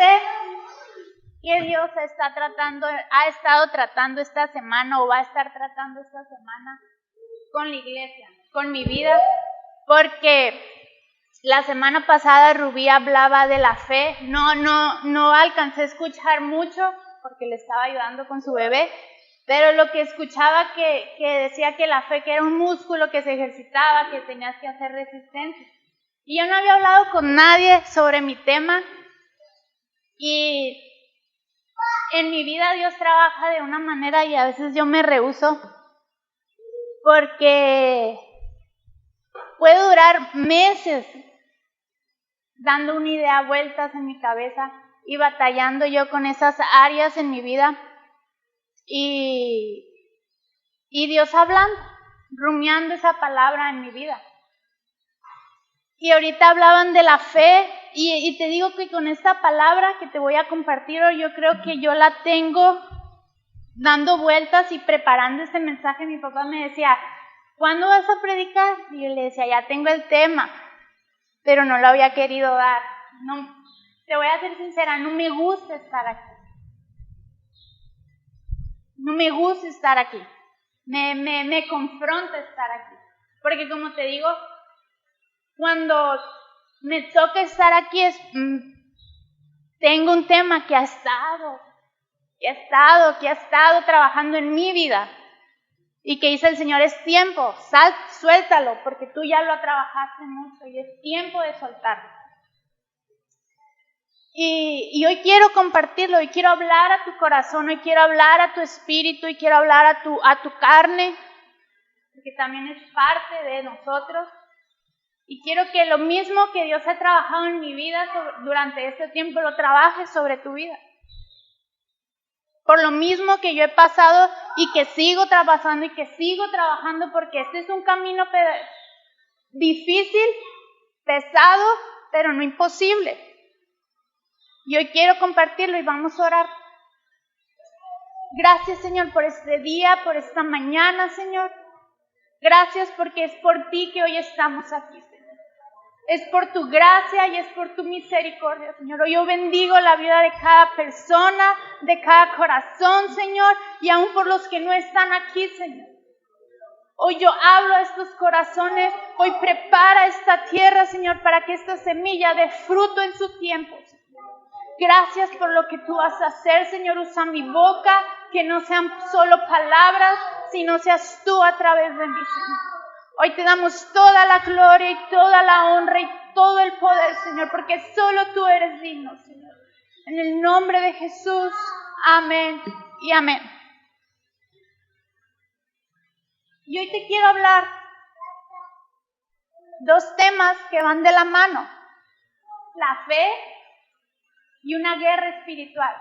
sé que Dios ha estado tratando esta semana o va a estar tratando esta semana con la iglesia, con mi vida, porque la semana pasada Rubí hablaba de la fe. No alcancé a escuchar mucho porque le estaba ayudando con su bebé, pero lo que escuchaba que decía que la fe que era un músculo que se ejercitaba, que tenías que hacer resistencia. Y yo no había hablado con nadie sobre mi tema, y en mi vida Dios trabaja de una manera y a veces yo me rehúso porque puedo durar meses dando una idea vueltas en mi cabeza y batallando yo con esas áreas en mi vida y Dios hablando, rumiando esa palabra en mi vida. Y ahorita hablaban de la fe y te digo que con esta palabra que te voy a compartir hoy, yo creo que yo la tengo dando vueltas y preparando este mensaje. Mi papá me decía, ¿cuándo vas a predicar? Y yo le decía, ya tengo el tema, pero no lo había querido dar. No, te voy a ser sincera, no me gusta estar aquí. No me gusta estar aquí. Me confronta estar aquí. Porque como te digo, cuando me toca estar aquí, tengo un tema que ha estado trabajando en mi vida. Y que dice el Señor, es tiempo, suéltalo, porque tú ya lo trabajaste mucho y es tiempo de soltarlo. Y hoy quiero compartirlo, hoy quiero hablar a tu corazón, hoy quiero hablar a tu espíritu, y quiero hablar a tu carne, porque también es parte de nosotros. Y quiero que lo mismo que Dios ha trabajado en mi vida durante este tiempo, lo trabaje sobre tu vida. Por lo mismo que yo he pasado y que sigo pasando y que sigo trabajando, porque este es un camino difícil, pesado, pero no imposible. Y hoy quiero compartirlo y vamos a orar. Gracias, Señor, por este día, por esta mañana, Señor. Gracias porque es por ti que hoy estamos aquí, Señor. Es por tu gracia y es por tu misericordia, Señor. Hoy yo bendigo la vida de cada persona, de cada corazón, Señor, y aún por los que no están aquí, Señor. Hoy yo hablo a estos corazones, hoy prepara esta tierra, Señor, para que esta semilla dé fruto en su tiempo, Señor. Gracias por lo que tú vas a hacer, Señor. Usa mi boca, que no sean solo palabras, sino seas tú a través de mí, Señor. Hoy te damos toda la gloria y toda la honra y todo el poder, Señor, porque solo tú eres digno, Señor. En el nombre de Jesús, amén y amén. Y hoy te quiero hablar dos temas que van de la mano: la fe y una guerra espiritual.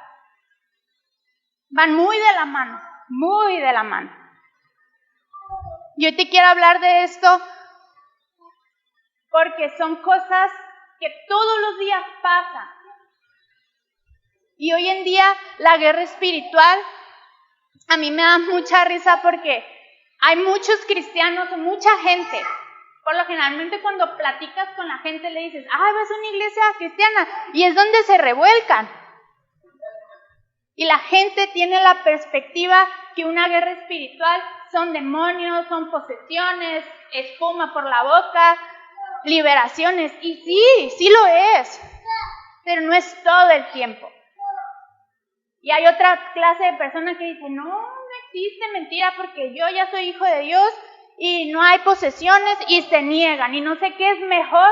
Van muy de la mano, muy de la mano. Y hoy te quiero hablar de esto porque son cosas que todos los días pasan. Y hoy en día la guerra espiritual a mí me da mucha risa porque hay muchos cristianos, mucha gente. Por lo generalmente cuando platicas con la gente le dices, vas a una iglesia cristiana, y es donde se revuelcan. Y la gente tiene la perspectiva que una guerra espiritual son demonios, son posesiones, espuma por la boca, liberaciones. Y sí lo es, pero no es todo el tiempo. Y hay otra clase de personas que dicen, no existe, mentira, porque yo ya soy hijo de Dios y no hay posesiones, y se niegan. Y no sé qué es mejor,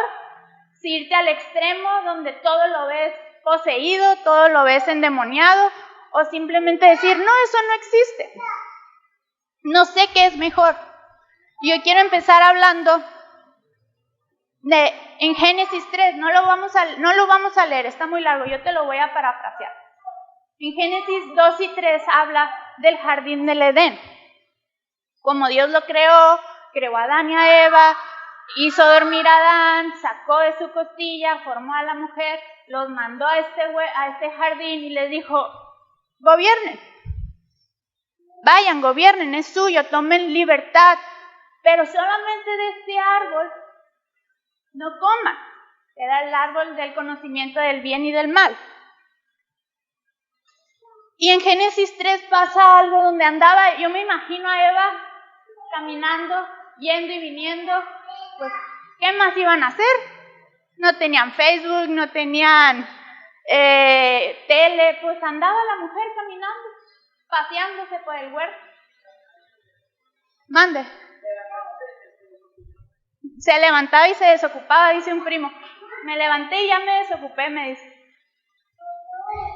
si irte al extremo donde todo lo ves poseído, todo lo ves endemoniado, o simplemente decir, no, eso no existe. No sé qué es mejor. Y hoy quiero empezar hablando en Génesis 3, no lo vamos a leer, está muy largo, yo te lo voy a parafrasear. En Génesis 2 y 3 habla del jardín del Edén. Como Dios lo creó a Adán y a Eva, hizo dormir a Adán, sacó de su costilla, formó a la mujer, los mandó a este jardín y les dijo, gobiernen, vayan, gobiernen, es suyo, tomen libertad, pero solamente de este árbol no coman. Era el árbol del conocimiento del bien y del mal. Y en Génesis 3 pasa algo donde andaba, yo me imagino a Eva caminando, yendo y viniendo, pues, ¿qué más iban a hacer? No tenían Facebook, no tenían tele, pues andaba la mujer caminando, paseándose por el huerto. Mande. Se levantaba y se desocupaba, dice un primo. Me levanté y ya me desocupé, me dice.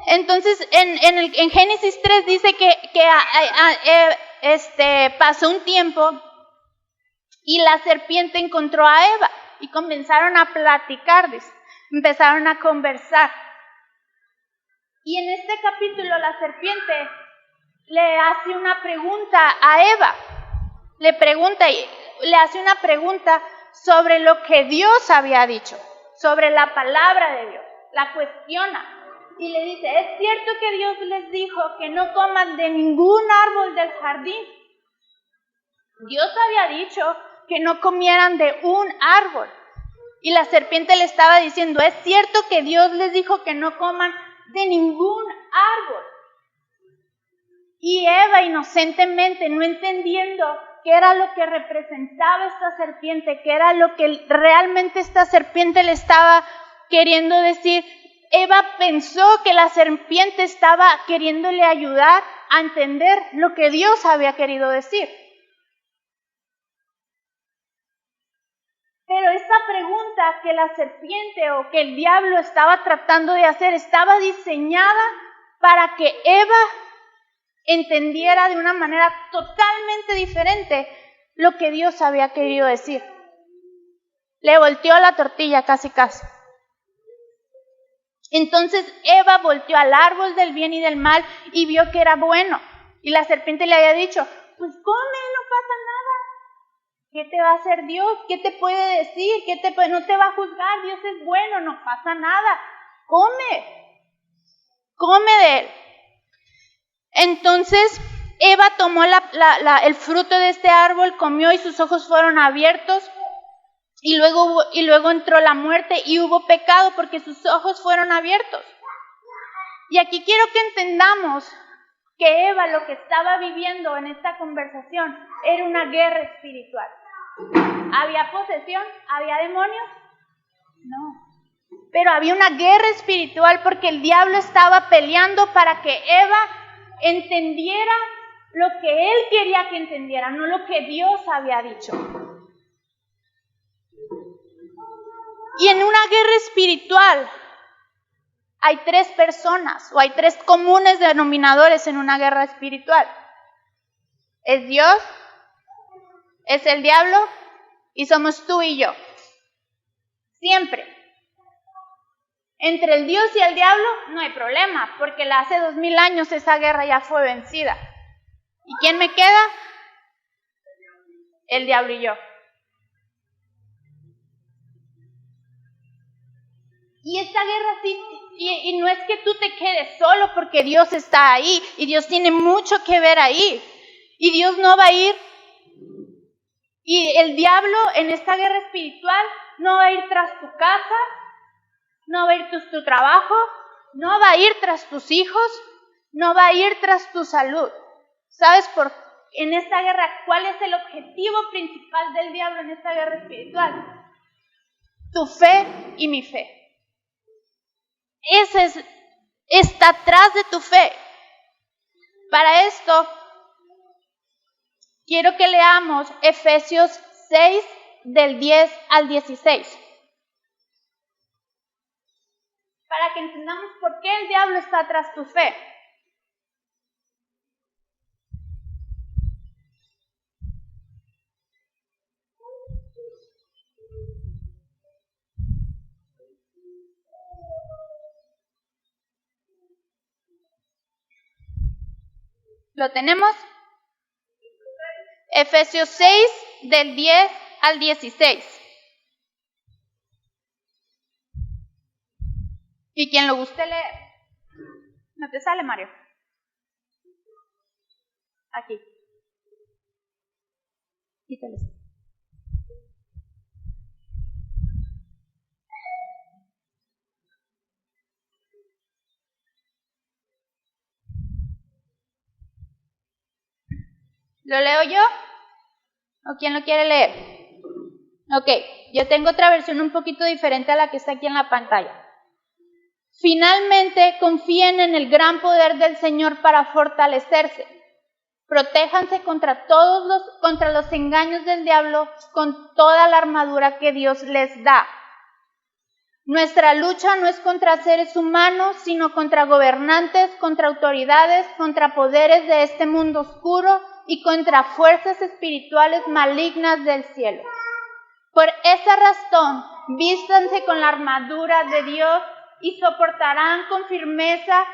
Entonces, en Génesis 3 dice que pasó un tiempo y la serpiente encontró a Eva y comenzaron a platicar, dice. Empezaron a conversar. Y en este capítulo la serpiente le hace una pregunta a Eva. Le hace una pregunta sobre lo que Dios había dicho, sobre la palabra de Dios. La cuestiona. Y le dice, ¿es cierto que Dios les dijo que no coman de ningún árbol del jardín? Dios había dicho que no comieran de un árbol. Y la serpiente le estaba diciendo, ¿es cierto que Dios les dijo que no coman de ningún árbol? Y Eva, inocentemente, no entendiendo qué era lo que representaba esta serpiente, qué era lo que realmente esta serpiente le estaba queriendo decir, Eva pensó que la serpiente estaba queriéndole ayudar a entender lo que Dios había querido decir. Pero esta pregunta que la serpiente o que el diablo estaba tratando de hacer estaba diseñada para que Eva entendiera de una manera totalmente diferente lo que Dios había querido decir. Le volteó la tortilla casi. Entonces Eva volteó al árbol del bien y del mal y vio que era bueno. Y la serpiente le había dicho, pues come, no pasa nada. ¿Qué te va a hacer Dios? ¿Qué te puede decir? No te va a juzgar, Dios es bueno, no pasa nada. Come de él. Entonces Eva tomó el fruto de este árbol, comió y sus ojos fueron abiertos. Y luego entró la muerte y hubo pecado porque sus ojos fueron abiertos. Y aquí quiero que entendamos que Eva lo que estaba viviendo en esta conversación era una guerra espiritual. ¿Había posesión? ¿Había demonios? No. Pero había una guerra espiritual porque el diablo estaba peleando para que Eva entendiera lo que él quería que entendiera, no lo que Dios había dicho. Y en una guerra espiritual hay 3 personas o hay 3 comunes denominadores en una guerra espiritual. Es Dios, es el diablo y somos tú y yo. Siempre. Entre el Dios y el diablo no hay problema, porque hace 2000 años esa guerra ya fue vencida. ¿Y quién me queda? El diablo y yo. Y esta guerra sí, y no es que tú te quedes solo porque Dios está ahí y Dios tiene mucho que ver ahí. Y Dios no va a ir, y el diablo en esta guerra espiritual no va a ir tras tu casa, no va a ir tras tu trabajo, no va a ir tras tus hijos, no va a ir tras tu salud. ¿Sabes en esta guerra cuál es el objetivo principal del diablo en esta guerra espiritual? Tu fe y mi fe. Ese está atrás de tu fe. Para esto, quiero que leamos Efesios 6, del 10 al 16. Para que entendamos por qué el diablo está atrás de tu fe. ¿Lo tenemos? Efesios 6, del 10 al 16. Y quien lo guste leer. ¿No te sale, Mario? Aquí. Quítale. ¿Lo leo yo? ¿O quién lo quiere leer? Ok, yo tengo otra versión un poquito diferente a la que está aquí en la pantalla. Finalmente, confíen en el gran poder del Señor para fortalecerse. Protéjanse contra los engaños del diablo con toda la armadura que Dios les da. Nuestra lucha no es contra seres humanos, sino contra gobernantes, contra autoridades, contra poderes de este mundo oscuro y contra fuerzas espirituales malignas del cielo. Por esa razón, vístanse con la armadura de Dios y soportarán con firmeza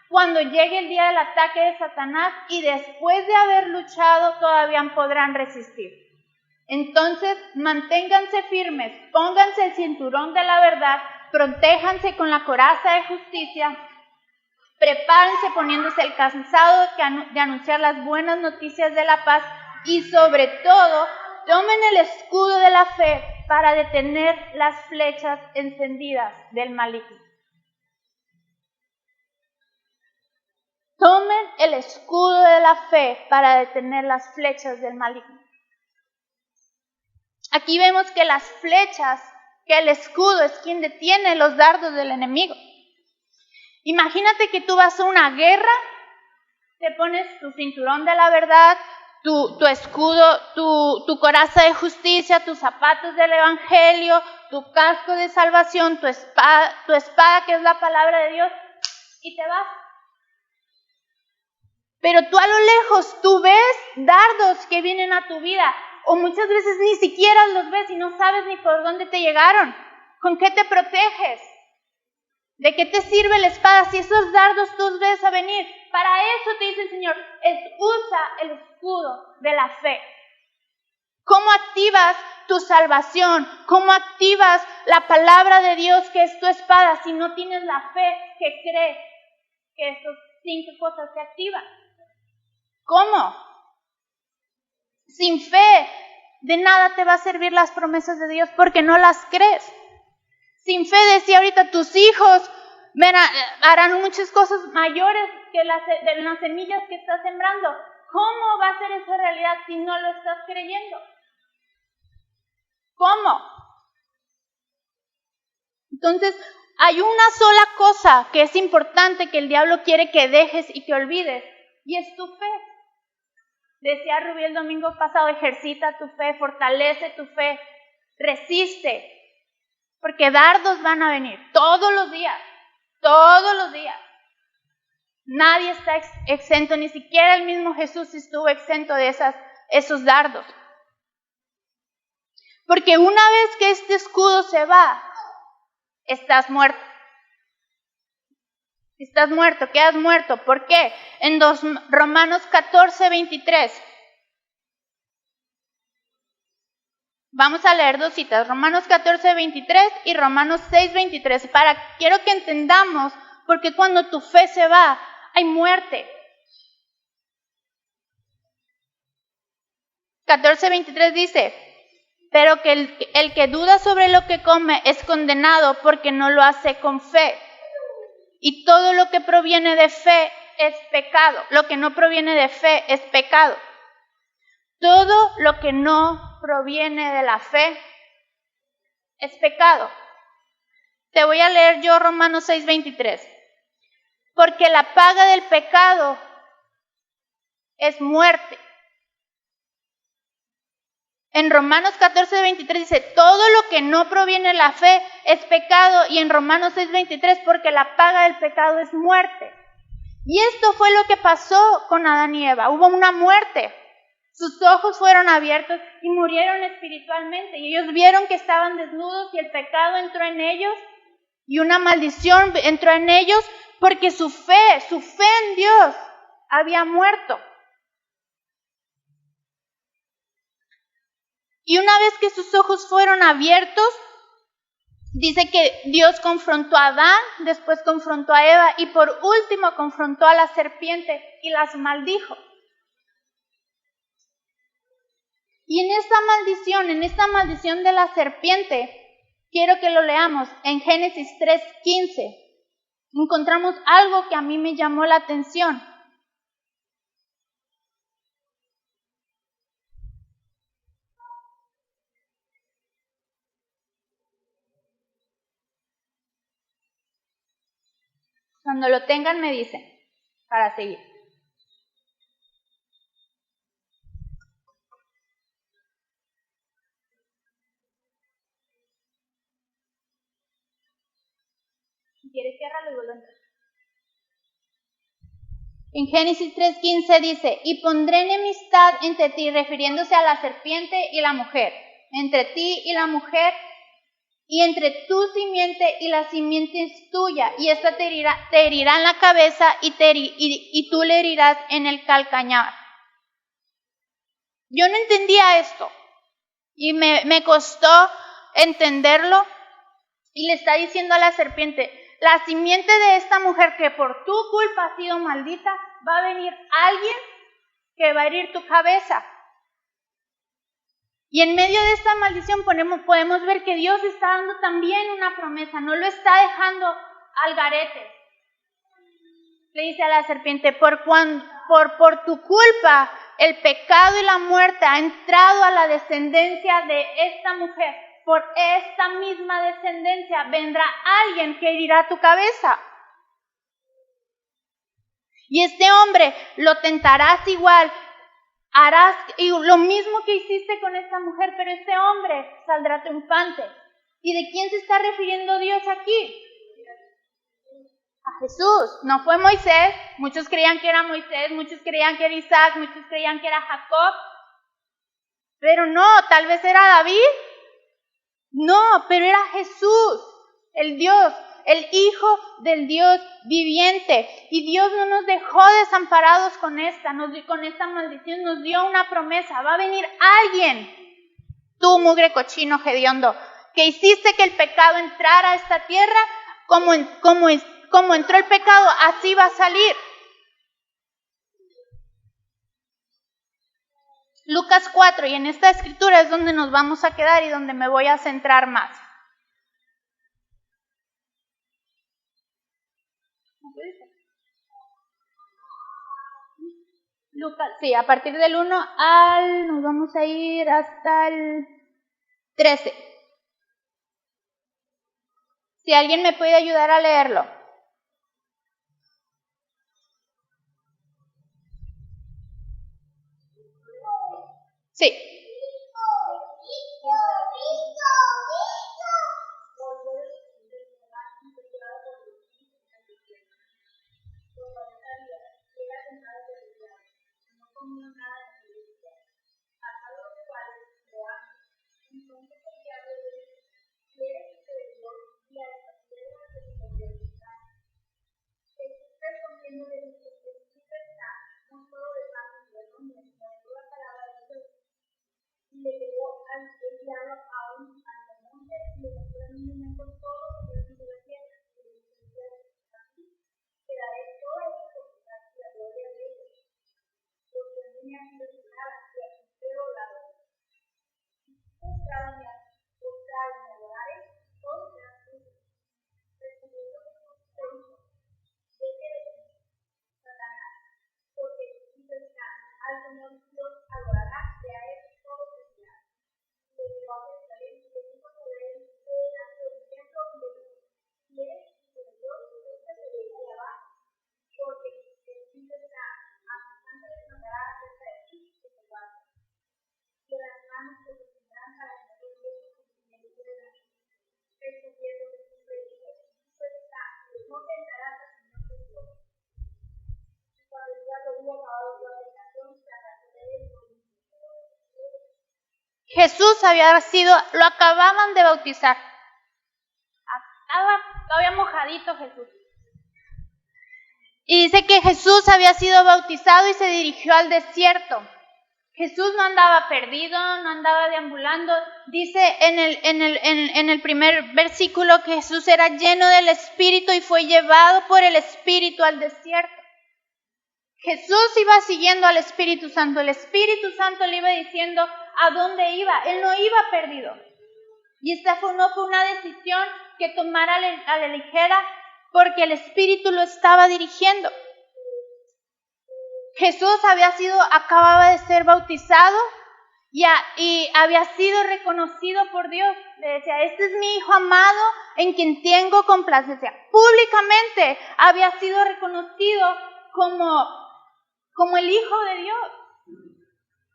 cuando llegue el día del ataque de Satanás, y después de haber luchado todavía podrán resistir. Entonces, manténganse firmes, pónganse el cinturón de la verdad, protéjanse con la coraza de justicia, prepárense poniéndose el calzado de anunciar las buenas noticias de la paz y sobre todo, tomen el escudo de la fe para detener las flechas encendidas del maligno. Tomen el escudo de la fe para detener las flechas del maligno. Aquí vemos que las flechas, que el escudo es quien detiene los dardos del enemigo. Imagínate que tú vas a una guerra, te pones tu cinturón de la verdad, tu escudo, tu coraza de justicia, tus zapatos del evangelio, tu casco de salvación, tu espada que es la palabra de Dios, y te vas. Pero tú a lo lejos, tú ves dardos que vienen a tu vida, o muchas veces ni siquiera los ves y no sabes ni por dónde te llegaron. ¿Con qué te proteges? ¿De qué te sirve la espada si esos dardos tú ves a venir? Para eso te dice el Señor, usa el escudo de la fe. ¿Cómo activas tu salvación? ¿Cómo activas la palabra de Dios que es tu espada si no tienes la fe que cree que esas 5 cosas se activan? ¿Cómo? Sin fe, de nada te va a servir las promesas de Dios porque no las crees. Sin fe, decía ahorita, tus hijos harán muchas cosas mayores que de las semillas que estás sembrando. ¿Cómo va a ser esa realidad si no lo estás creyendo? ¿Cómo? Entonces, hay una sola cosa que es importante que el diablo quiere que dejes y que olvides, y es tu fe. Decía Rubí el domingo pasado, ejercita tu fe, fortalece tu fe, resiste, porque dardos van a venir todos los días, todos los días. Nadie está exento, ni siquiera el mismo Jesús estuvo exento de esos dardos. Porque una vez que este escudo se va, estás muerto. Estás muerto, quedas muerto. ¿Por qué? En Romanos 14, 23. Vamos a leer 2 citas, Romanos 14, 23 y Romanos 6, 23. Quiero que entendamos, porque cuando tu fe se va, hay muerte. 14, 23 dice, pero que el que duda sobre lo que come es condenado porque no lo hace con fe. Y todo lo que proviene de fe es pecado. Lo que no proviene de fe es pecado. Todo lo que no proviene de la fe es pecado. Te voy a leer yo Romanos 6, 23. Porque la paga del pecado es muerte. En Romanos 14, 23 dice, todo lo que no proviene de la fe es pecado. Y en Romanos 6, 23, porque la paga del pecado es muerte. Y esto fue lo que pasó con Adán y Eva. Hubo una muerte. Sus ojos fueron abiertos y murieron espiritualmente. Y ellos vieron que estaban desnudos y el pecado entró en ellos. Y una maldición entró en ellos porque su fe en Dios había muerto. Y una vez que sus ojos fueron abiertos, dice que Dios confrontó a Adán, después confrontó a Eva y por último confrontó a la serpiente y las maldijo. Y en esta maldición de la serpiente, quiero que lo leamos en Génesis 3:15. Encontramos algo que a mí me llamó la atención. Cuando lo tengan me dicen para seguir. Si quieres, ciérralo y vuelve a entrar. En Génesis 3:15 dice, y pondré enemistad entre ti, refiriéndose a la serpiente y la mujer, entre ti y la mujer, y entre tu simiente y la simiente es tuya, y esta te herirá en la cabeza y tú le herirás en el calcañar. Yo no entendía esto, y me costó entenderlo, y le está diciendo a la serpiente, la simiente de esta mujer que por tu culpa ha sido maldita, va a venir alguien que va a herir tu cabeza. Y en medio de esta maldición podemos ver que Dios está dando también una promesa, no lo está dejando al garete. Le dice a la serpiente, por tu culpa el pecado y la muerte ha entrado a la descendencia de esta mujer. Por esta misma descendencia vendrá alguien que herirá tu cabeza. Y este hombre lo tentarás igual, harás lo mismo que hiciste con esta mujer, pero este hombre saldrá triunfante. ¿Y de quién se está refiriendo Dios aquí? A Jesús. No fue Moisés. Muchos creían que era Moisés, muchos creían que era Isaac, muchos creían que era Jacob. Pero no, tal vez era David. No, pero era Jesús, el Dios, el Hijo del Dios viviente. Y Dios no nos dejó desamparados con esta maldición, nos dio una promesa. Va a venir alguien, tú mugre cochino hediondo, que hiciste que el pecado entrara a esta tierra, como entró el pecado, así va a salir. Lucas 4, y en esta escritura es donde nos vamos a quedar y donde me voy a centrar más. Lucas, sí, a partir del 1 nos vamos a ir hasta el 13. Si alguien me puede ayudar a leerlo. Sí. Le llevó al diablo a un monte y le mostró en un momento todo lo que hizo la tierra. Y le dijo, así quedaré todo esto por la gloria de Dios. Porque a mí me ha sido nada y a su pelo la gloria. Buscarme, adoraré, todos serán suyos. Respondiendo por hijo, sé que eres Satanás, porque si te está al Señor Dios adorará, y a él todo se dirá. Le llevó a Jerusalén y le dijo sobre él, delante del templo, y le dijo, si eres hijo de Dios, esta te deja de abajo, porque el Espíritu está amenazando de mandará acerca de ti que te vaya. Y las manos te tendrán para que no te lleves de la vida. Respondiendo Jesús le dijo, pues está, no tentarás al Señor tu Dios. Cuando el diablo hubo acabado su tentación, se arrancó de él. Jesús lo acababan de bautizar. Estaba todavía mojadito Jesús. Y dice que Jesús había sido bautizado y se dirigió al desierto. Jesús no andaba perdido, no andaba deambulando. Dice en el primer versículo que Jesús era lleno del Espíritu y fue llevado por el Espíritu al desierto. Jesús iba siguiendo al Espíritu Santo. El Espíritu Santo le iba diciendo a dónde iba. Él no iba perdido. Y esta no fue una decisión que tomara a la ligera porque el Espíritu lo estaba dirigiendo. Jesús acababa de ser bautizado y había sido reconocido por Dios. Le decía, este es mi hijo amado en quien tengo complacencia. Públicamente había sido reconocido como el Hijo de Dios.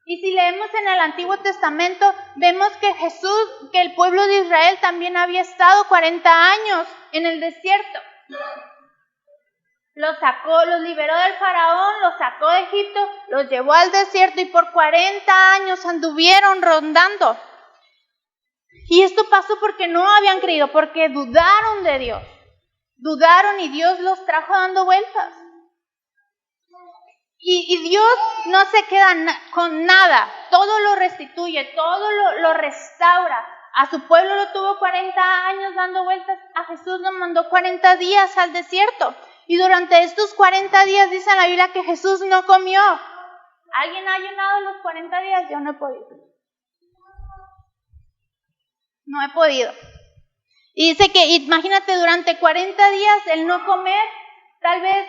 Y si leemos en el Antiguo Testamento, vemos que el pueblo de Israel también había estado 40 años en el desierto. Los liberó del faraón, los sacó de Egipto, los llevó al desierto y por 40 años anduvieron rondando. Y esto pasó porque no habían creído, porque dudaron de Dios. Dudaron y Dios los trajo dando vueltas. Y Dios no se queda con nada, todo lo restituye, todo lo restaura. A su pueblo lo tuvo 40 años dando vueltas, a Jesús lo mandó 40 días al desierto. Y durante estos 40 días dice en la Biblia que Jesús no comió. ¿Alguien ha ayunado los 40 días? Yo no he podido. No he podido. Y dice que, imagínate, durante 40 días el no comer, tal vez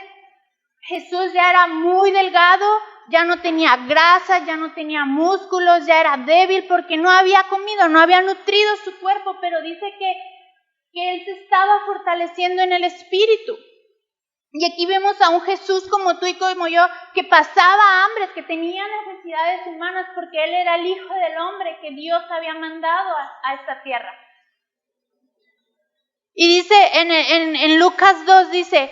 Jesús ya era muy delgado, ya no tenía grasa, ya no tenía músculos, ya era débil porque no había comido, no había nutrido su cuerpo, pero dice que él se estaba fortaleciendo en el espíritu. Y aquí vemos a un Jesús como tú y como yo, que pasaba hambres, que tenía necesidades humanas porque Él era el Hijo del Hombre que Dios había mandado a esta tierra. Y dice en Lucas 2, dice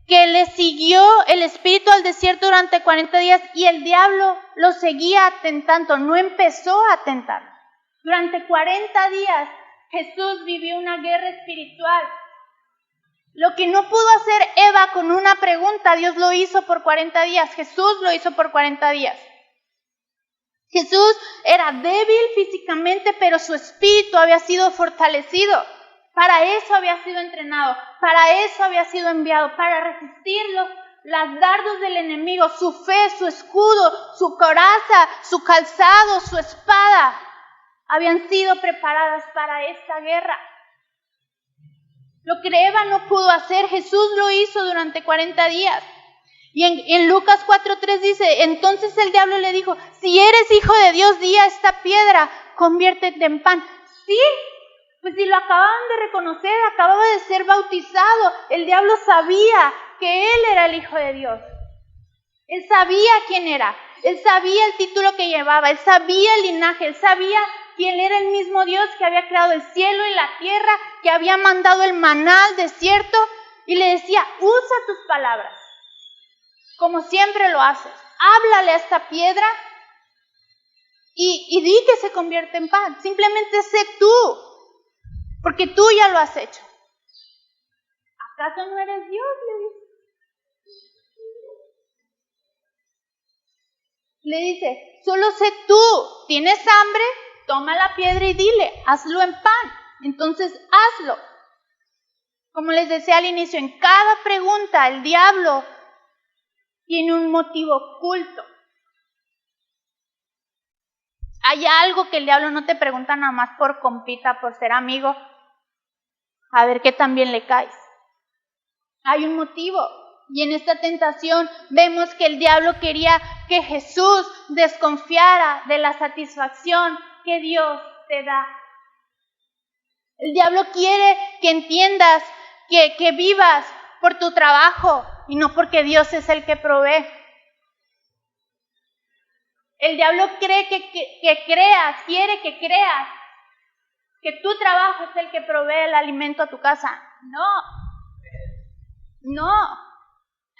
que le siguió el Espíritu al desierto durante 40 días y el diablo lo seguía tentando, no empezó a tentar. Durante 40 días Jesús vivió una guerra espiritual. Lo que no pudo hacer Eva con una pregunta, Dios lo hizo por 40 días. Jesús lo hizo por 40 días. Jesús era débil físicamente, pero su espíritu había sido fortalecido. Para eso había sido entrenado, para eso había sido enviado, para resistir los dardos del enemigo, su fe, su escudo, su coraza, su calzado, su espada, habían sido preparadas para esta guerra. Lo que Eva no pudo hacer, Jesús lo hizo durante 40 días. Y en Lucas 4:3 dice, entonces el diablo le dijo, si eres hijo de Dios, di a esta piedra, conviértete en pan. Sí, pues si lo acababan de reconocer, acababa de ser bautizado, el diablo sabía que él era el Hijo de Dios. Él sabía quién era, él sabía el título que llevaba, él sabía el linaje, él sabía que él era el mismo Dios que había creado el cielo y la tierra, que había mandado el maná al desierto, y le decía, usa tus palabras, como siempre lo haces, háblale a esta piedra y di que se convierte en pan, simplemente sé tú, porque tú ya lo has hecho. ¿Acaso no eres Dios? Le dice, solo sé tú, ¿tienes hambre? Toma la piedra y dile, hazlo en pan. Entonces hazlo. Como les decía al inicio, en cada pregunta el diablo tiene un motivo oculto. Hay algo que el diablo no te pregunta nada más por compita, por ser amigo, a ver qué tan bien le caes. Hay un motivo. Y en esta tentación vemos que el diablo quería que Jesús desconfiara de la satisfacción que Dios te da. El diablo quiere que entiendas que vivas por tu trabajo y no porque Dios es el que provee. El diablo quiere que creas que tu trabajo es el que provee el alimento a tu casa. No.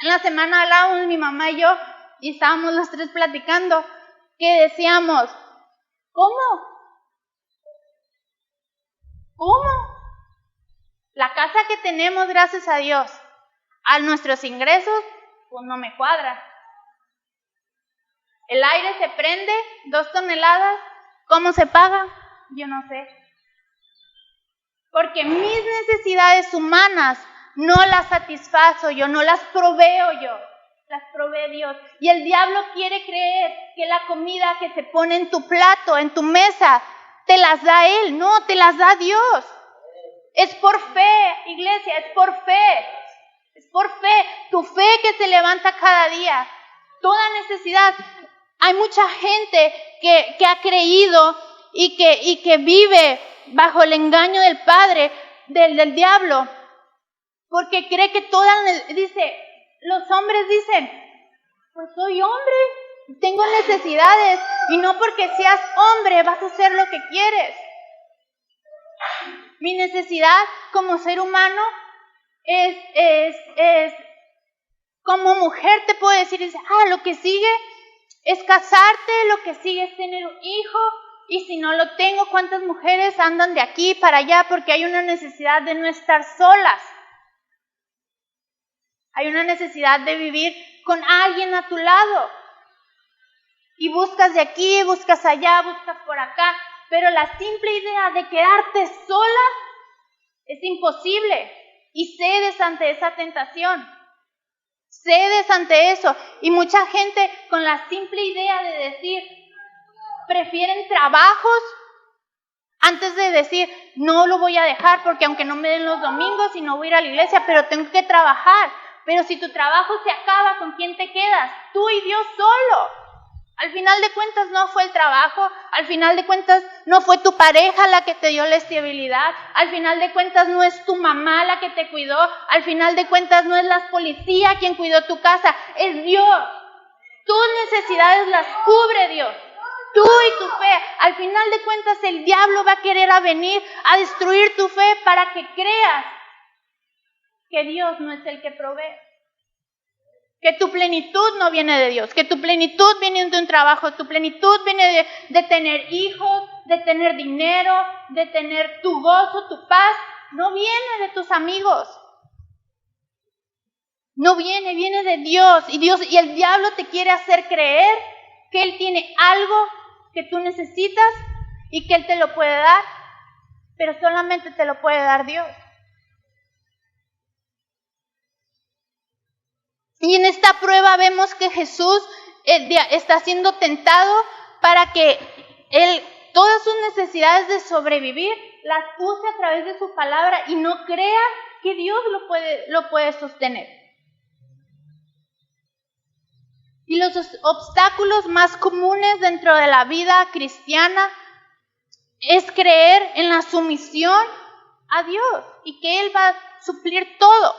En la semana hablábamos mi mamá y yo y estábamos los tres platicando que decíamos, ¿cómo? La casa que tenemos, gracias a Dios, a nuestros ingresos, pues no me cuadra. El aire se prende, 2 toneladas, ¿cómo se paga? Yo no sé. Porque mis necesidades humanas no las satisfazo yo, no las proveo yo, las provee Dios. Y el diablo quiere creer que la comida que se pone en tu plato, en tu mesa, te las da Él. No, te las da Dios. Es por fe, iglesia, es por fe. Es por fe, tu fe que se levanta cada día. Toda necesidad. Hay mucha gente que ha creído y que vive bajo el engaño del padre, del diablo, porque cree que los hombres dicen, pues soy hombre, tengo necesidades, y no porque seas hombre vas a hacer lo que quieres. Mi necesidad como ser humano es como mujer, te puedo decir, lo que sigue es casarte, lo que sigue es tener un hijo, y si no lo tengo, ¿cuántas mujeres andan de aquí para allá? Porque hay una necesidad de no estar solas. Hay una necesidad de vivir con alguien a tu lado. Y buscas de aquí, buscas allá, buscas por acá, pero la simple idea de quedarte sola es imposible. Y cedes ante esa tentación. Cedes ante eso. Y mucha gente con la simple idea de decir, prefieren trabajos antes de decir, no lo voy a dejar porque aunque no me den los domingos y no voy a ir a la iglesia, pero tengo que trabajar. Pero si tu trabajo se acaba, ¿con quién te quedas? Tú y Dios solo. Al final de cuentas no fue el trabajo, al final de cuentas no fue tu pareja la que te dio la estabilidad, al final de cuentas no es tu mamá la que te cuidó, al final de cuentas no es la policía quien cuidó tu casa, es Dios. Tus necesidades las cubre Dios. Tú y tu fe. Al final de cuentas el diablo va a querer venir a destruir tu fe para que creas que Dios no es el que provee. Que tu plenitud no viene de Dios, que tu plenitud viene de un trabajo, tu plenitud viene de tener hijos, de tener dinero, de tener tu gozo, tu paz. No viene de tus amigos. No viene de Dios. Y el diablo te quiere hacer creer que Él tiene algo que tú necesitas y que Él te lo puede dar, pero solamente te lo puede dar Dios. Y en esta prueba vemos que Jesús está siendo tentado para que Él, todas sus necesidades de sobrevivir, las use a través de su palabra y no crea que Dios lo puede sostener. Y los obstáculos más comunes dentro de la vida cristiana es creer en la sumisión a Dios y que Él va a suplir todo.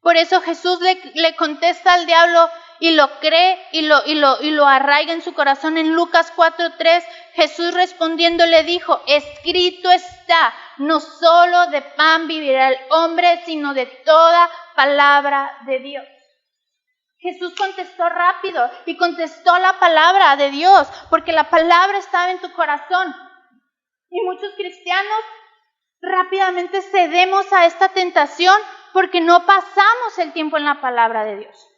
Por eso Jesús le contesta al diablo y lo cree y lo arraiga en su corazón. En Lucas 4:3, Jesús respondiendo le dijo, escrito está, no solo de pan vivirá el hombre, sino de toda palabra de Dios. Jesús contestó rápido y contestó la palabra de Dios, porque la palabra estaba en tu corazón. Y muchos cristianos rápidamente cedemos a esta tentación porque no pasamos el tiempo en la palabra de Dios.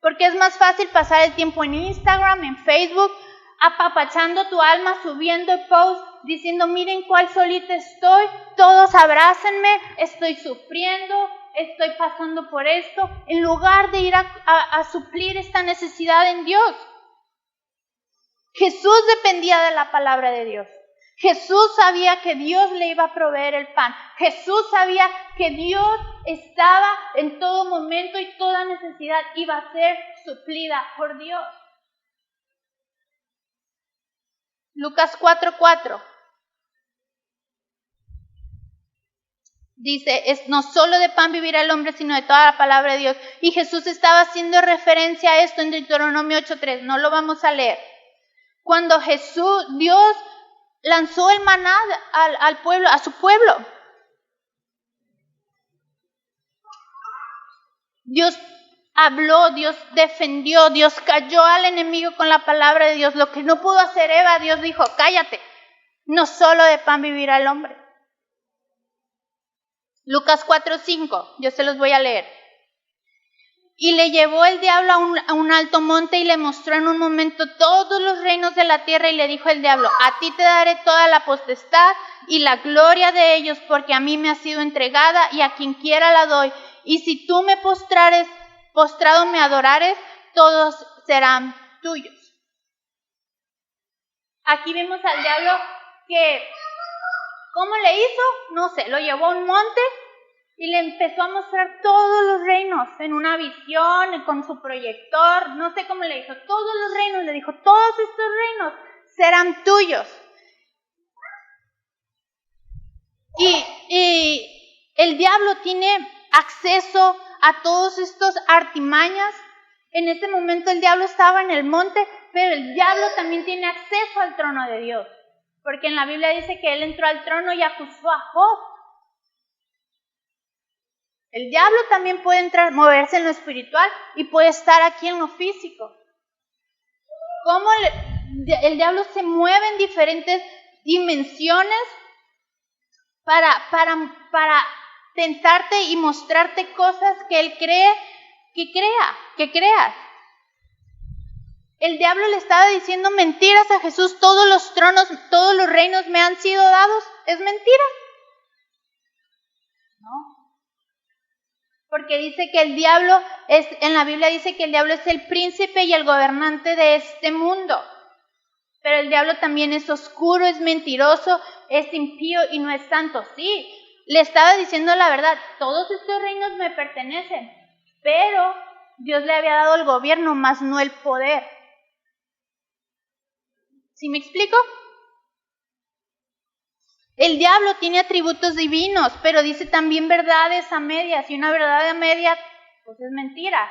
Porque es más fácil pasar el tiempo en Instagram, en Facebook, apapachando tu alma, subiendo posts, diciendo, miren cuál solita estoy, todos abrácenme, estoy sufriendo, estoy pasando por esto, en lugar de ir a suplir esta necesidad en Dios. Jesús dependía de la palabra de Dios. Jesús sabía que Dios le iba a proveer el pan. Jesús sabía que Dios estaba en todo momento y toda necesidad iba a ser suplida por Dios. Lucas 4:4 dice, no solo de pan vivirá el hombre, sino de toda la palabra de Dios. Y Jesús estaba haciendo referencia a esto en Deuteronomio 8:3. No lo vamos a leer. Cuando Dios lanzó el maná al pueblo, a su pueblo. Dios habló, Dios defendió, Dios cayó al enemigo con la palabra de Dios. Lo que no pudo hacer Eva, Dios dijo, cállate, no solo de pan vivirá el hombre. Lucas 4:5, yo se los voy a leer. Y le llevó el diablo a un alto monte y le mostró en un momento todos los reinos de la tierra y le dijo el diablo, a ti te daré toda la potestad y la gloria de ellos porque a mí me ha sido entregada y a quien quiera la doy. Y si tú me postrado me adorares, todos serán tuyos. Aquí vemos al diablo que, ¿cómo le hizo? No sé, lo llevó a un monte Y le empezó a mostrar todos los reinos en una visión, con su proyector, no sé cómo le dijo, todos los reinos, le dijo, todos estos reinos serán tuyos. Y el diablo tiene acceso a todos estos artimañas. En este momento el diablo estaba en el monte, pero el diablo también tiene acceso al trono de Dios. Porque en la Biblia dice que él entró al trono y acusó a Job. El diablo también puede entrar, moverse en lo espiritual y puede estar aquí en lo físico. ¿Cómo el diablo se mueve en diferentes dimensiones para tentarte y mostrarte cosas que él cree que creas? El diablo le estaba diciendo mentiras a Jesús, todos los tronos, todos los reinos me han sido dados. ¿Es mentira? No. Porque dice que el diablo en la Biblia dice que el diablo es el príncipe y el gobernante de este mundo. Pero el diablo también es oscuro, es mentiroso, es impío y no es santo. Sí, le estaba diciendo la verdad, todos estos reinos me pertenecen, pero Dios le había dado el gobierno, más no el poder. ¿Sí me explico? El diablo tiene atributos divinos, pero dice también verdades a medias, y una verdad a media, pues es mentira.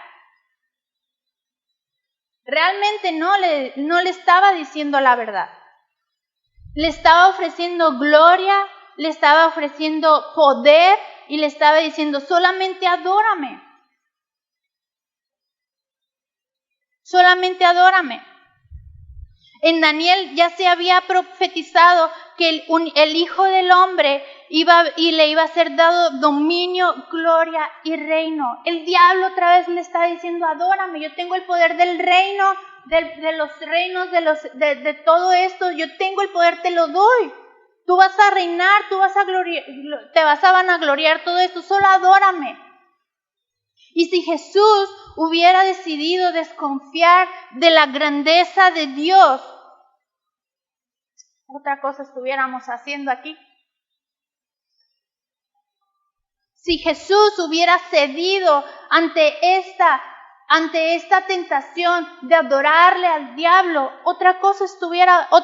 Realmente no le estaba diciendo la verdad. Le estaba ofreciendo gloria, le estaba ofreciendo poder, y le estaba diciendo, solamente adórame. Solamente adórame. En Daniel ya se había profetizado que el Hijo del Hombre le iba a ser dado dominio, gloria y reino. El diablo otra vez le está diciendo, adórame, yo tengo el poder del reino, de los reinos, de todo esto, yo tengo el poder, te lo doy. Tú vas a reinar, te vas a vanagloriar todo esto, solo adórame. Y si Jesús hubiera decidido desconfiar de la grandeza de Dios, otra cosa estuviéramos haciendo aquí. Si Jesús hubiera cedido ante esta tentación de adorarle al diablo, otra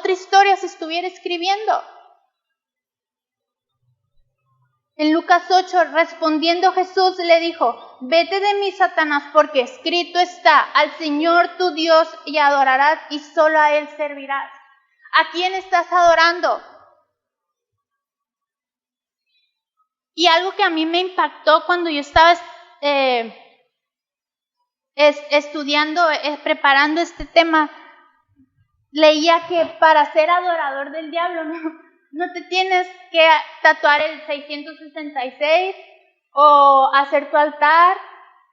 historia se estuviera escribiendo. En Lucas 8, respondiendo Jesús le dijo, vete de mí, Satanás, porque escrito está, al Señor tu Dios y adorarás y solo a Él servirás. ¿A quién estás adorando? Y algo que a mí me impactó cuando yo estaba estudiando, preparando este tema, leía que para ser adorador del diablo no te tienes que tatuar el 666 o hacer tu altar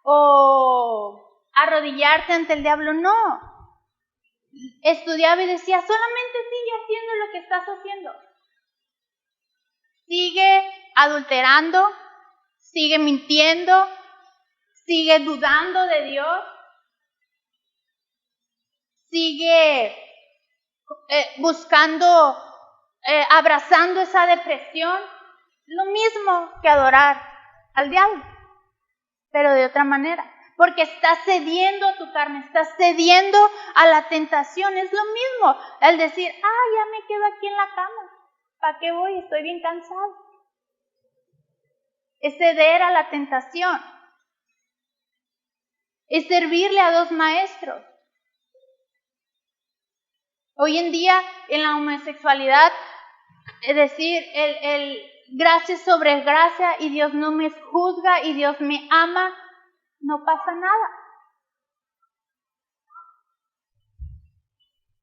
o arrodillarte ante el diablo, no. Estudiaba y decía, solamente sigue haciendo lo que estás haciendo. Sigue adulterando, sigue mintiendo, sigue dudando de Dios, sigue abrazando esa depresión, lo mismo que adorar al diablo, pero de otra manera, porque estás cediendo a tu carne, estás cediendo a la tentación. Es lo mismo el decir, ya me quedo aquí en la cama, ¿para qué voy? Estoy bien cansado. Es ceder a la tentación, es servirle a dos maestros. Hoy en día, en la homosexualidad, es decir, el gracia sobre gracia y Dios no me juzga y Dios me ama, no pasa nada.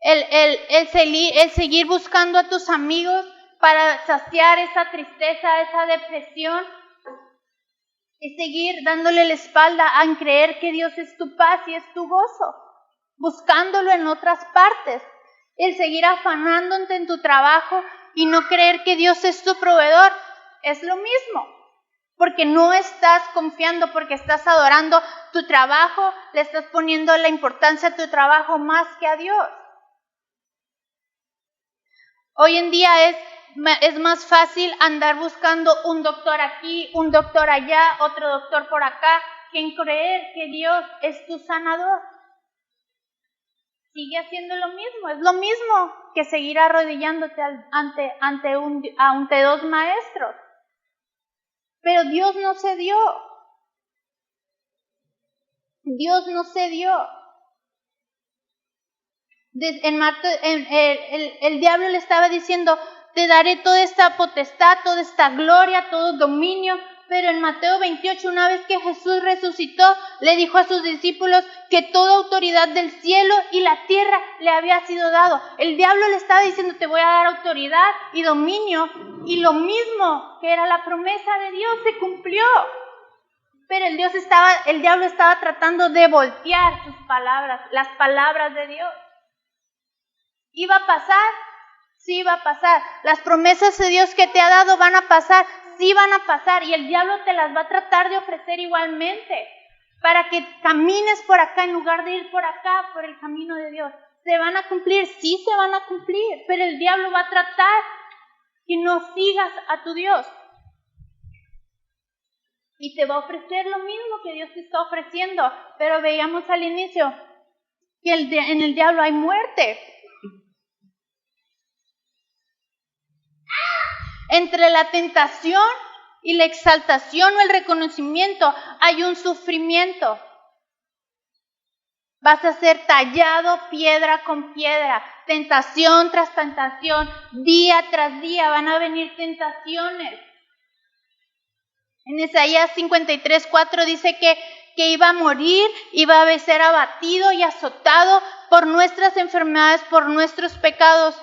El seguir buscando a tus amigos para saciar esa tristeza, esa depresión, y seguir dándole la espalda a creer que Dios es tu paz y es tu gozo, buscándolo en otras partes. El seguir afanándote en tu trabajo y no creer que Dios es tu proveedor, es lo mismo, porque no estás confiando, porque estás adorando tu trabajo, le estás poniendo la importancia a tu trabajo más que a Dios. Hoy en día es es más fácil andar buscando un doctor aquí, un doctor allá, otro doctor por acá, que en creer que Dios es tu sanador. Sigue haciendo lo mismo, es lo mismo que seguir arrodillándote ante dos maestros. Pero Dios no cedió. Dios no cedió. El diablo le estaba diciendo, te daré toda esta potestad, toda esta gloria, todo dominio. Pero en Mateo 28, una vez que Jesús resucitó, le dijo a sus discípulos que toda autoridad del cielo y la tierra le había sido dado. El diablo le estaba diciendo, te voy a dar autoridad y dominio, y lo mismo que era la promesa de Dios se cumplió. Pero el diablo estaba tratando de voltear sus palabras, las palabras de Dios. ¿Iba a pasar? Sí va a pasar. Las promesas de Dios que te ha dado van a pasar. Sí van a pasar, y el diablo te las va a tratar de ofrecer igualmente, para que camines por acá en lugar de ir por acá, por el camino de Dios. ¿Se van a cumplir? Sí se van a cumplir, pero el diablo va a tratar que no sigas a tu Dios. Y te va a ofrecer lo mismo que Dios te está ofreciendo, pero veíamos al inicio que en el diablo hay muerte. Entre la tentación y la exaltación o el reconocimiento hay un sufrimiento. Vas a ser tallado piedra con piedra, tentación tras tentación, día tras día van a venir tentaciones. En Isaías 53:4 dice que iba a morir, iba a ser abatido y azotado por nuestras enfermedades, por nuestros pecados.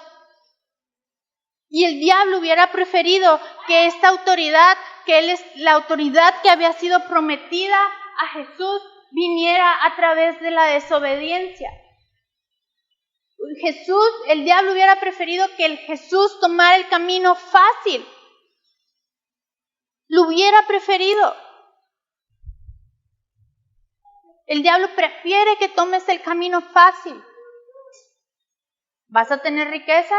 Y el diablo hubiera preferido que esta autoridad, que él es la autoridad que había sido prometida a Jesús, viniera a través de la desobediencia. El diablo hubiera preferido que el Jesús tomara el camino fácil. Lo hubiera preferido. El diablo prefiere que tomes el camino fácil. ¿Vas a tener riqueza?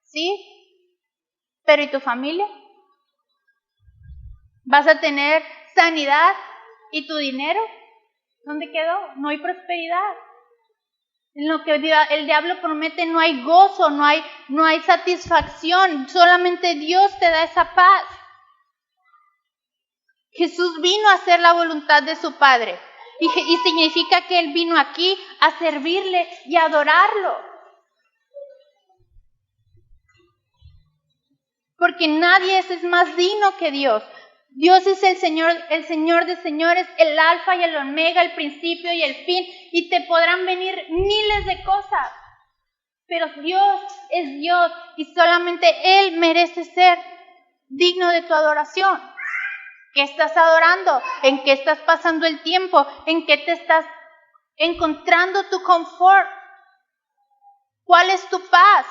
Sí. ¿Pero y tu familia? ¿Vas a tener sanidad? ¿Y tu dinero? ¿Dónde quedó? No hay prosperidad. En lo que el diablo promete no hay gozo, no hay satisfacción. Solamente Dios te da esa paz. Jesús vino a hacer la voluntad de su Padre. Y significa que Él vino aquí a servirle y a adorarlo. Porque nadie es más digno que Dios. Dios es el Señor de señores, el alfa y el omega, el principio y el fin. Y te podrán venir miles de cosas. Pero Dios es Dios y solamente Él merece ser digno de tu adoración. ¿Qué estás adorando? ¿En qué estás pasando el tiempo? ¿En qué te estás encontrando tu confort? ¿Cuál es tu paz?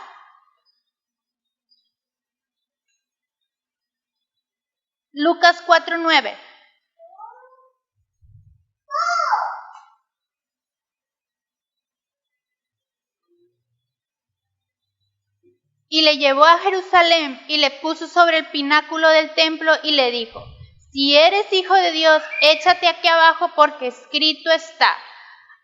Lucas 4:9. Y le llevó a Jerusalén y le puso sobre el pináculo del templo y le dijo: si eres hijo de Dios, échate aquí abajo, porque escrito está: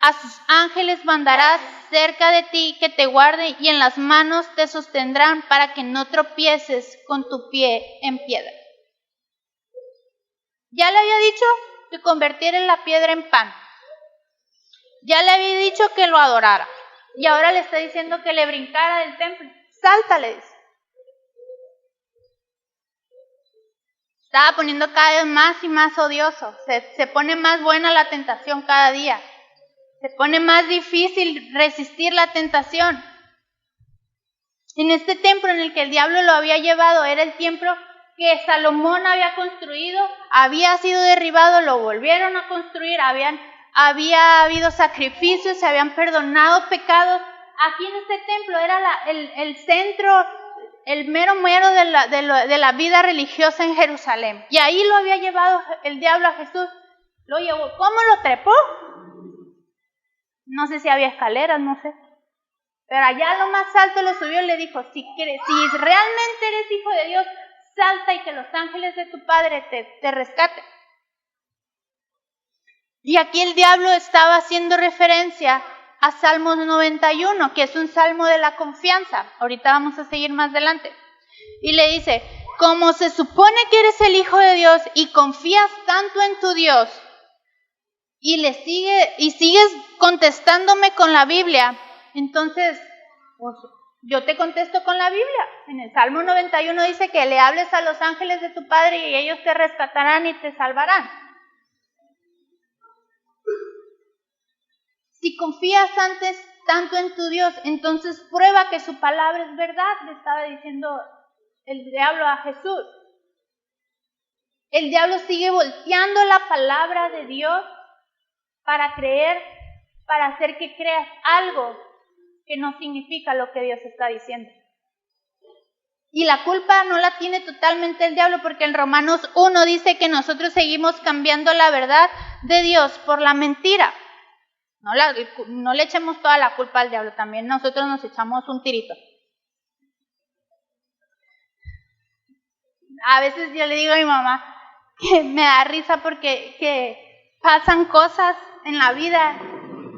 a sus ángeles mandarás cerca de ti que te guarden, y en las manos te sostendrán para que no tropieces con tu pie en piedra. Ya le había dicho que convirtiera la piedra en pan. Ya le había dicho que lo adorara. Y ahora le está diciendo que le brincara del templo. Salta, le dice. Estaba poniendo cada vez más y más odioso. Se pone más buena la tentación cada día. Se pone más difícil resistir la tentación. En este templo en el que el diablo lo había llevado, era el templo que Salomón había construido, había sido derribado, lo volvieron a construir, había habido sacrificios, se habían perdonado pecados. Aquí en este templo era el centro, el mero de la vida religiosa en Jerusalén. Y ahí lo había llevado el diablo a Jesús. Lo llevó. ¿Cómo lo trepó? No sé si había escaleras, no sé. Pero allá a lo más alto lo subió y le dijo, si realmente eres hijo de Dios, salta y que los ángeles de tu Padre te rescaten. Y aquí el diablo estaba haciendo referencia a Salmos 91, que es un salmo de la confianza. Ahorita vamos a seguir más adelante. Y le dice, como se supone que eres el hijo de Dios y confías tanto en tu Dios, y sigues contestándome con la Biblia, entonces pues, yo te contesto con la Biblia. En el Salmo 91 dice que le hables a los ángeles de tu Padre y ellos te rescatarán y te salvarán. Si confías tanto en tu Dios, entonces prueba que su palabra es verdad, le estaba diciendo el diablo a Jesús. El diablo sigue volteando la palabra de Dios para hacer que creas algo que no significa lo que Dios está diciendo. Y la culpa no la tiene totalmente el diablo, porque en Romanos 1 dice que nosotros seguimos cambiando la verdad de Dios por la mentira. No le echemos toda la culpa al diablo, también nosotros nos echamos un tirito. A veces yo le digo a mi mamá que me da risa porque que pasan cosas en la vida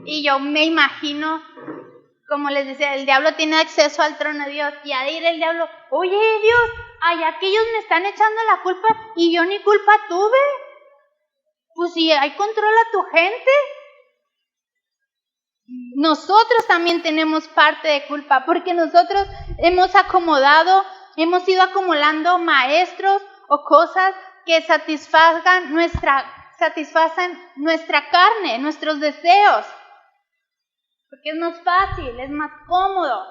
y yo me imagino, como les decía, el diablo tiene acceso al trono de Dios y a ir el diablo, oye Dios, allá que ellos me están echando la culpa y yo ni culpa tuve. Pues si hay control a tu gente. Nosotros también tenemos parte de culpa porque nosotros hemos ido acumulando maestros o cosas que satisfacen nuestra carne, nuestros deseos. Porque es más fácil, es más cómodo.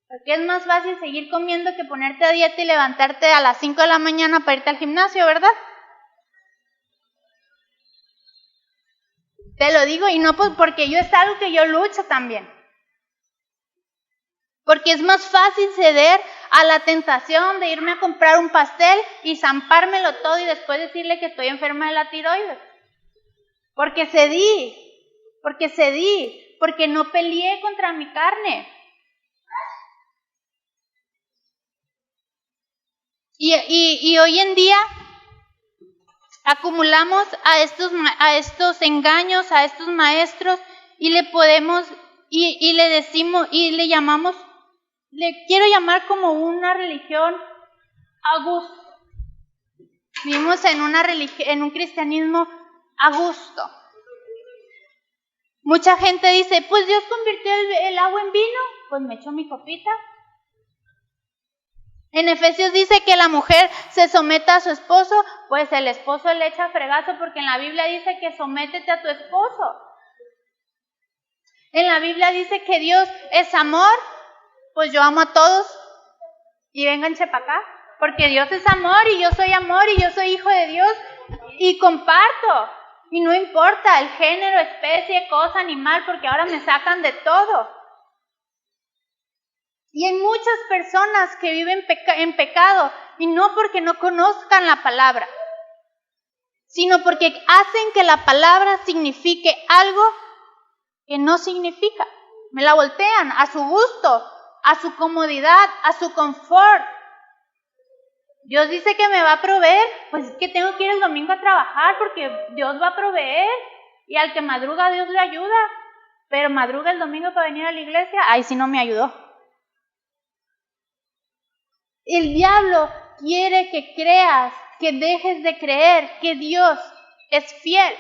Porque es más fácil seguir comiendo que ponerte a dieta y levantarte a las 5 de la mañana para irte al gimnasio, ¿verdad? Te lo digo, y no porque es algo que yo lucho también. Porque es más fácil ceder a la tentación de irme a comprar un pastel y zampármelo todo y después decirle que estoy enferma de la tiroides. Porque cedí, porque no peleé contra mi carne. Y hoy en día acumulamos a estos engaños, a estos maestros, y le quiero llamar como una religión a gusto. Vivimos en un cristianismo a gusto. Mucha gente dice, pues Dios convirtió el agua en vino, pues me echo mi copita. En Efesios dice que la mujer se someta a su esposo, pues el esposo le echa fregazo, porque en la Biblia dice que sométete a tu esposo. En la Biblia dice que Dios es amor, pues yo amo a todos y vénganse para acá, porque Dios es amor y yo soy hijo de Dios y comparto. Y no importa el género, especie, cosa, animal, porque ahora me sacan de todo. Y hay muchas personas que viven en pecado, y no porque no conozcan la palabra, sino porque hacen que la palabra signifique algo que no significa. Me la voltean a su gusto, a su comodidad, a su confort. Dios dice que me va a proveer, pues es que tengo que ir el domingo a trabajar porque Dios va a proveer. Y al que madruga Dios le ayuda, pero madruga el domingo para venir a la iglesia, ay, si no me ayudó. El diablo quiere que creas, que dejes de creer que Dios es fiel.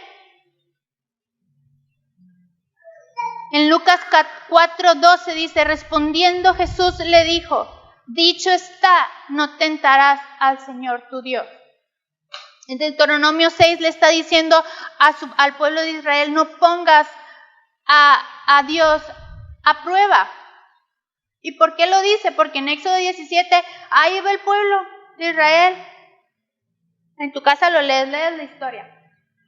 En Lucas 4:12 dice, respondiendo Jesús le dijo, dicho está, no tentarás al Señor tu Dios. En Deuteronomio 6 le está diciendo al pueblo de Israel, no pongas a Dios a prueba. ¿Y por qué lo dice? Porque en Éxodo 17, ahí va el pueblo de Israel. En tu casa lo lees la historia.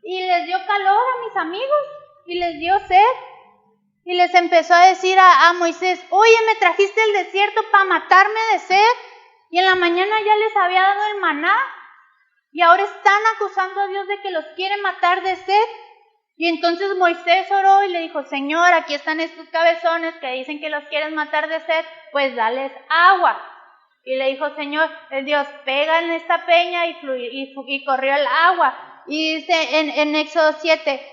Y les dio calor a mis amigos, y les dio sed. Y les empezó a decir a Moisés, oye, me trajiste el desierto para matarme de sed, y en la mañana ya les había dado el maná, y ahora están acusando a Dios de que los quiere matar de sed. Y entonces Moisés oró y le dijo, Señor, aquí están estos cabezones que dicen que los quieres matar de sed, pues dales agua. Y le dijo, Señor, el Dios, pega en esta peña y corrió el agua. Y dice en Éxodo 7,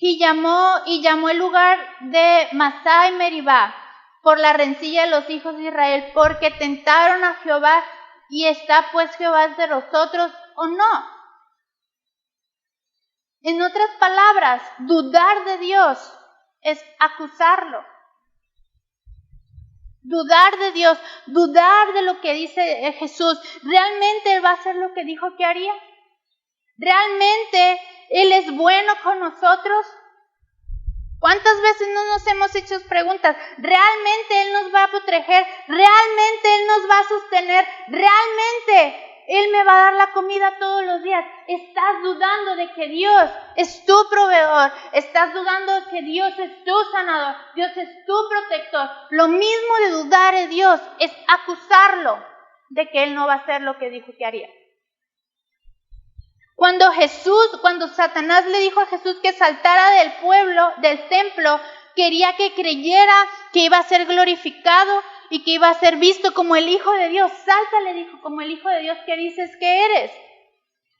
y llamó el lugar de Masá y Meribá por la rencilla de los hijos de Israel, porque tentaron a Jehová, y está pues Jehová entre nosotros o no. En otras palabras, dudar de Dios es acusarlo. Dudar de Dios, dudar de lo que dice Jesús. ¿Realmente Él va a hacer lo que dijo que haría? ¿Realmente Él es bueno con nosotros? ¿Cuántas veces no nos hemos hecho preguntas? ¿Realmente Él nos va a proteger? ¿Realmente Él nos va a sostener? ¿Realmente Él me va a dar la comida todos los días? Estás dudando de que Dios es tu proveedor. Estás dudando de que Dios es tu sanador. Dios es tu protector. Lo mismo de dudar de Dios es acusarlo de que Él no va a hacer lo que dijo que haría. Cuando Satanás le dijo a Jesús que saltara del templo, quería que creyera que iba a ser glorificado y que iba a ser visto como el Hijo de Dios. Salta, le dijo, como el Hijo de Dios que dices que eres.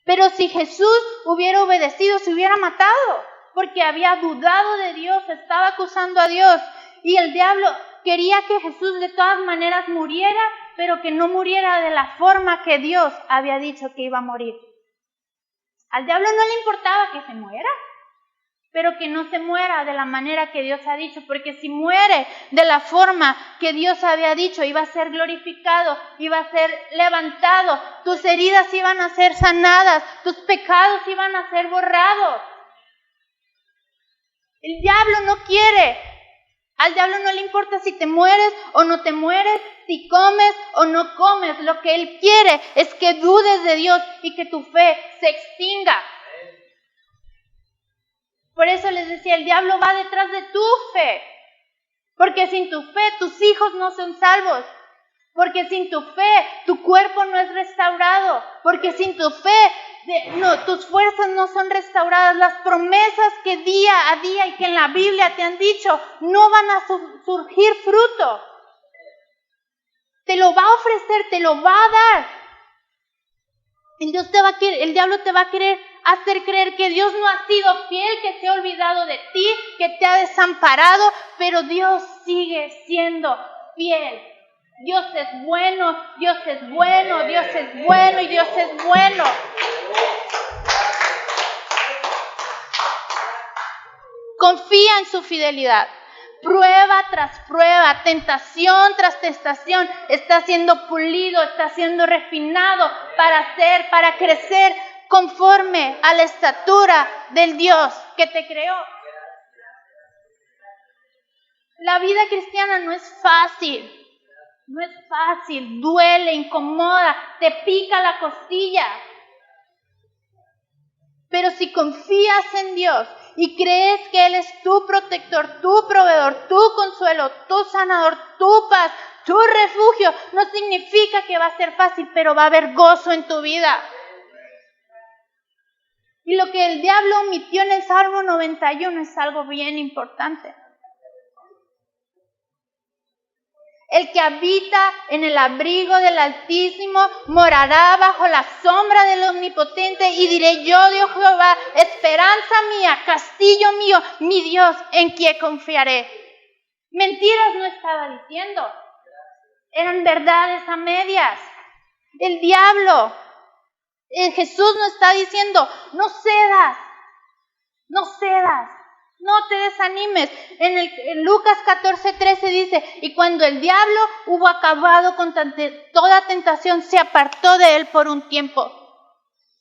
Pero si Jesús hubiera obedecido, se hubiera matado, porque había dudado de Dios, estaba acusando a Dios. Y el diablo quería que Jesús de todas maneras muriera, pero que no muriera de la forma que Dios había dicho que iba a morir. Al diablo no le importaba que se muera, pero que no se muera de la manera que Dios ha dicho, porque si muere de la forma que Dios había dicho, iba a ser glorificado, iba a ser levantado, tus heridas iban a ser sanadas, tus pecados iban a ser borrados. El diablo no quiere, al diablo no le importa si te mueres o no te mueres, si comes o no comes. Lo que él quiere es que dudes de Dios y que tu fe se extinga. Por eso les decía, el diablo va detrás de tu fe. Porque sin tu fe tus hijos no son salvos. Porque sin tu fe tu cuerpo no es restaurado. Porque sin tu fe tus fuerzas no son restauradas. Las promesas que día a día y que en la Biblia te han dicho no van a surgir fruto. Te lo va a ofrecer, te lo va a dar. El diablo te va a querer hacer creer que Dios no ha sido fiel, que se ha olvidado de ti, que te ha desamparado, pero Dios sigue siendo fiel. Dios es bueno, Dios es bueno, Dios es bueno y Dios es bueno. Confía en su fidelidad. Prueba tras prueba, tentación tras tentación, está siendo pulido, está siendo refinado para crecer conforme a la estatura del Dios que te creó. La vida cristiana no es fácil, duele, incomoda, te pica la costilla. Pero si confías en Dios y crees que Él es tu protector, tu proveedor, tu consuelo, tu sanador, tu paz, tu refugio, no significa que va a ser fácil, pero va a haber gozo en tu vida. Y lo que el diablo omitió en el Salmo 91 es algo bien importante. El que habita en el abrigo del Altísimo morará bajo la sombra del Omnipotente, y diré yo de Jehová, esperanza mía, castillo mío, mi Dios, en quien confiaré. Mentiras no estaba diciendo, eran verdades a medias. El diablo, Jesús no está diciendo, no cedas, no te desanimes. En Lucas 14:13 dice, y cuando el diablo hubo acabado con toda tentación, se apartó de él por un tiempo.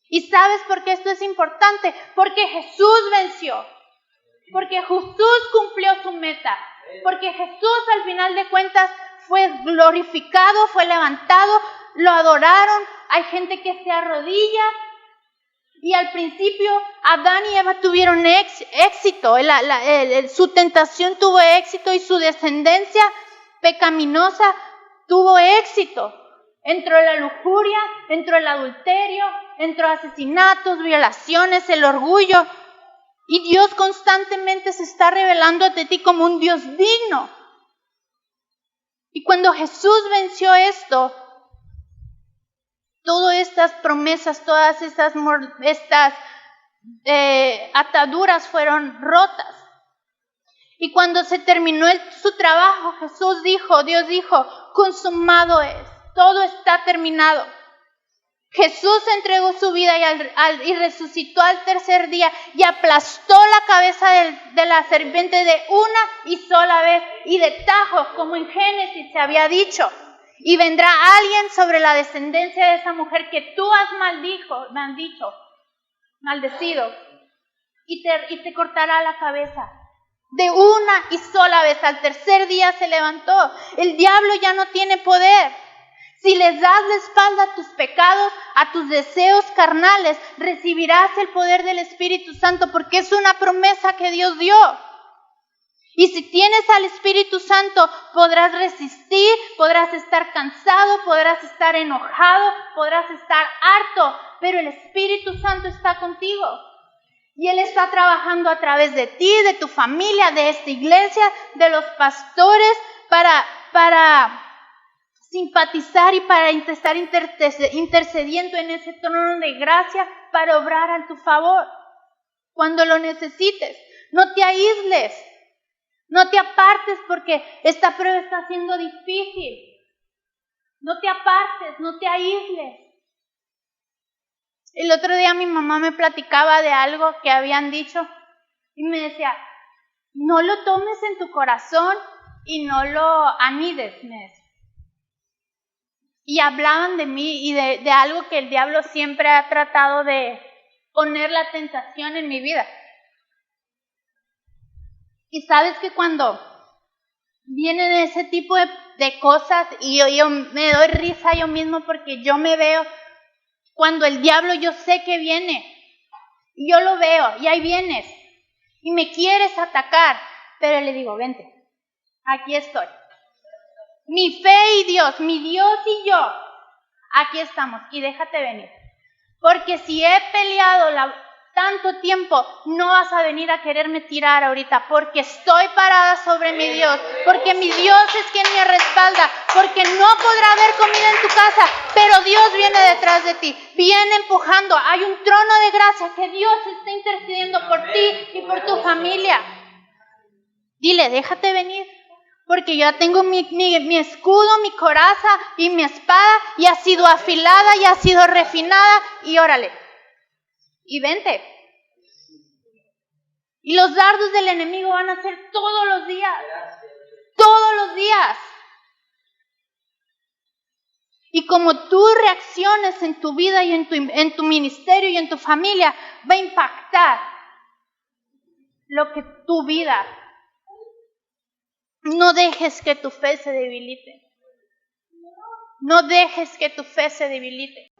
¿Y sabes por qué esto es importante? Porque Jesús venció, porque Jesús cumplió su meta, porque Jesús al final de cuentas fue glorificado, fue levantado, lo adoraron, hay gente que se arrodilla. Y al principio Adán y Eva tuvieron éxito, su tentación tuvo éxito y su descendencia pecaminosa tuvo éxito. Entró la lujuria, entró el adulterio, entró asesinatos, violaciones, el orgullo. Y Dios constantemente se está revelando ante ti como un Dios digno. Y cuando Jesús venció esto, todas estas promesas, todas estas ataduras fueron rotas. Y cuando se terminó su trabajo, Dios dijo, consumado es, todo está terminado. Jesús entregó su vida y resucitó al tercer día y aplastó la cabeza de la serpiente de una y sola vez y de tajo, como en Génesis se había dicho. Y vendrá alguien sobre la descendencia de esa mujer que tú has maldecido, y te cortará la cabeza. De una y sola vez, al tercer día se levantó. El diablo ya no tiene poder. Si les das la espalda a tus pecados, a tus deseos carnales, recibirás el poder del Espíritu Santo, porque es una promesa que Dios dio. Y si tienes al Espíritu Santo, podrás resistir, podrás estar cansado, podrás estar enojado, podrás estar harto, pero el Espíritu Santo está contigo. Y Él está trabajando a través de ti, de tu familia, de esta iglesia, de los pastores, para simpatizar y para estar intercediendo en ese trono de gracia para obrar a tu favor cuando lo necesites. No te aísles, no te apartes porque esta prueba está siendo difícil. No te apartes, no te aísles. El otro día mi mamá me platicaba de algo que habían dicho y me decía, no lo tomes en tu corazón y no lo anides, me decía. Y hablaban de mí y de algo que el diablo siempre ha tratado de poner la tentación en mi vida. Y sabes que cuando vienen ese tipo de cosas y yo me doy risa yo mismo porque yo me veo, cuando el diablo yo sé que viene, y yo lo veo y ahí vienes y me quieres atacar, pero le digo, vente, aquí estoy. Mi fe y Dios, mi Dios y yo, aquí estamos y déjate venir. Porque si he peleado tanto tiempo, no vas a venir a quererme tirar ahorita, porque estoy parada sobre mi Dios, porque mi Dios es quien me respalda, porque no podrá haber comida en tu casa, pero Dios viene detrás de ti, viene empujando. Hay un trono de gracia que Dios está intercediendo por ti y por tu familia. Dile, déjate venir. Porque yo tengo mi escudo, mi coraza y mi espada, y ha sido afilada y ha sido refinada, y órale, y vente. Y los dardos del enemigo van a ser todos los días. Y como tú reacciones en tu vida y en tu ministerio y en tu familia, va a impactar lo que tu vida. No dejes que tu fe se debilite. No dejes que tu fe se debilite.